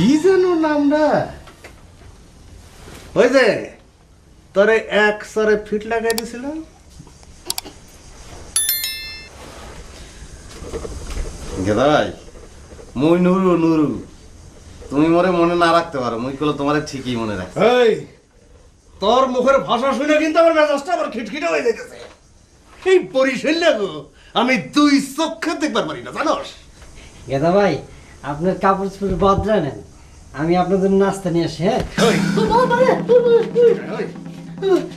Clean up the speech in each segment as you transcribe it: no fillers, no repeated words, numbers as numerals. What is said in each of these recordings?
কি যেন নামটা ওই যে তোরে এক সরে ফিট লাগাই দিছিলাম গেদাই মুই নুরু নুরু তুমি মরে মনে না রাখতে পারো মুই কলে তোমারে ঠিকই মনে রাখ এই তোর মুখের ভাষা শুনে কিন্তু আমার মেজাজটা আবার খিটখিটে হয়ে যাইতেছে এই পরিশৈল্য গো আমি দুই চোখে দেখবার পারি না জানোস গেদা ভাই আপনার কাপড় চোপড় বদলা নেন আমি আপনাদের নাস্তা নিয়ে আসি হ্যাঁ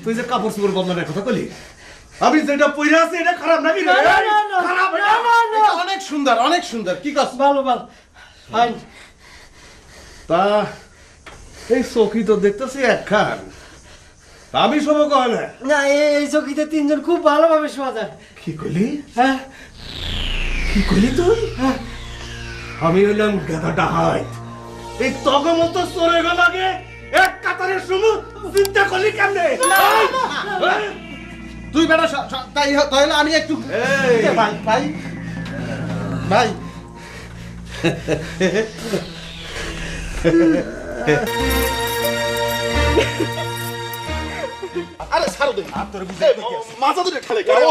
তুই যে কাপড় চোপড় বদলানোর কথা কলি আমি যেটা পইরা আছি এটা খারাপ নাকি খারাপ অনেক সুন্দর অনেক সুন্দর কি কাজ ভালো ভালো ফাইন তা এই চৌকি তো দেখতেছি একখান আমি সব কয় না না এই চকিতে তিনজন খুব ভালোভাবে শোয়া যায় কি কইলি হ্যাঁ কি কইলি তুই হ্যাঁ আমি হইলাম গাধা ডাহাইত এই তগো মতো চলে গেল আগে এক কাতারে শুমু চিন্তা করলি কেমনে তুই বেটা তাই তাহলে আমি একটু ভাই ভাই ভাই আরে ছাড়ো দে তোরে বুঝাই মাথা ধরে খেলে কেন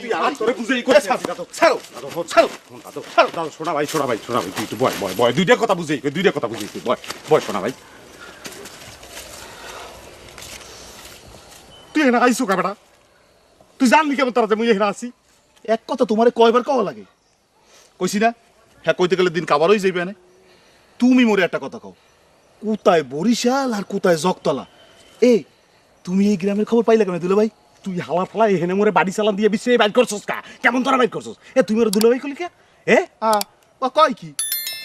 তুই আর তোরে বুঝাই করে ছাড়ো ছাড়ো ছাড়ো ছাড়ো দাও শোনা ভাই তুই একটু বয় বয় বয় দুইটা কথা বুঝাই তুই বয় বয় শোনা ভাই তুই এখানে আইসো কা বেটা তুই জানলি কেমন তারা যে মুই এখানে আসি এক কথা তোমারে কয়বার কওয়া লাগে কইছি না হ্যাঁ কইতে গেলে দিন কাবার হয়ে যাইবে না তুমি মোরে একটা কথা কও কোথায় বরিশাল আর কোথায় জগতলা এই তুমি এই গ্রামের খবর পাইলে কেন দুলা ভাই তুই হালা ফালা এখানে মোরে বাড়ি চালান দিয়ে বিশ্বে বাইর করছস কা কেমন তোরা বাইর করছস এ তুমি মোরে দুলা ভাই কইলি কে এ কয় কি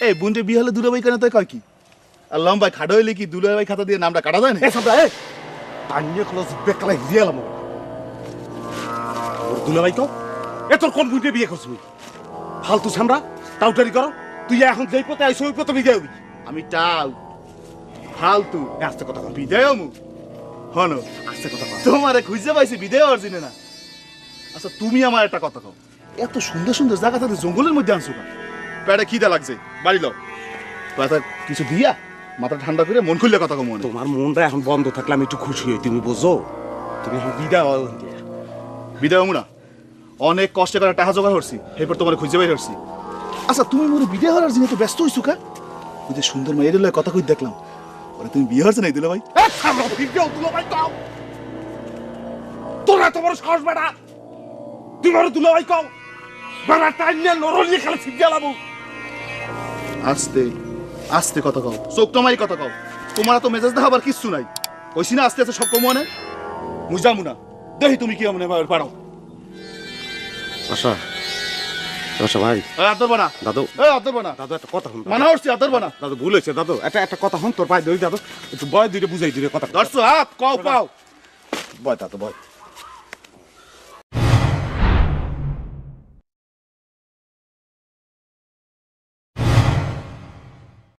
এ বুনটে বিয়ে হলে দুলা ভাই কেন তাই কয় কি আর লম্বাই খাড়া হইলে কি দুলা ভাই খাতা দিয়ে নামটা কাটা যায় না এ সব এ টানিয়ে খলস বেকলা হিরিয়ালাম দুলা ভাই কও এ তোর কোন বুনটে বিয়ে করছিস ফালতু সামরা টাউটারি করো তুই এখন যেই পথে আইসো ওই পথে বিদায় হবি আমি টাউ ফালতু আস্তে কথা কম বিদায় হমু হনো আস্তে কথা কম তোমারে খুঁজে পাইছি বিদায় হওয়ার জন্য না আচ্ছা তুমি আমার একটা কথা কও এত সুন্দর সুন্দর জায়গা থাকে জঙ্গলের মধ্যে আনছো না পেটে খিদা লাগছে বাড়ি লও পেটে কিছু দিয়া মাথা ঠান্ডা করে মন খুললে কথা কম মনে তোমার মনটা এখন বন্ধ থাকলে আমি একটু খুশি হই তুমি বুঝো তুমি এখন বিদায় বিদায় হমু না অনেক কষ্ট করে টাকা জোগাড় করছি এরপর তোমার খুঁজে বের করছি আচ্ছা তুমি মোরে বিদায় হওয়ার জন্য তো ব্যস্ত হইছো কা ওই যে সুন্দর মেয়ের লয় কথা কই দেখলাম ওরে তুমি বিয়ে হচ্ছে নাই দুলা ভাই দুলা ভাই কও তোরা তোমার সাহস বেটা তুই মোরে দুলা ভাই কও বেটা টাইম নিয়ে নরলি খেলা ছিপ গেলাম আস্তে আস্তে কথা কও চোখ তোমারই কথা কও তোমার তো মেজাজ দেখাবার কিচ্ছু নাই কইছি না আস্তে আস্তে সব কম মনে বুঝামু না দেখি তুমি কি মনে পারো আচ্ছা আচ্ছা ভাই আদর না দাদু আদর না দাদু একটা কথা শুন মানা হচ্ছে আদর না দাদু ভুল হয়েছে দাদু একটা কথা শুন তোর ভাই ধরি দাদু একটু বয় দুইটা বুঝাই দিলে কথা ধরছো হাত কও পাও বয় দাদু বয়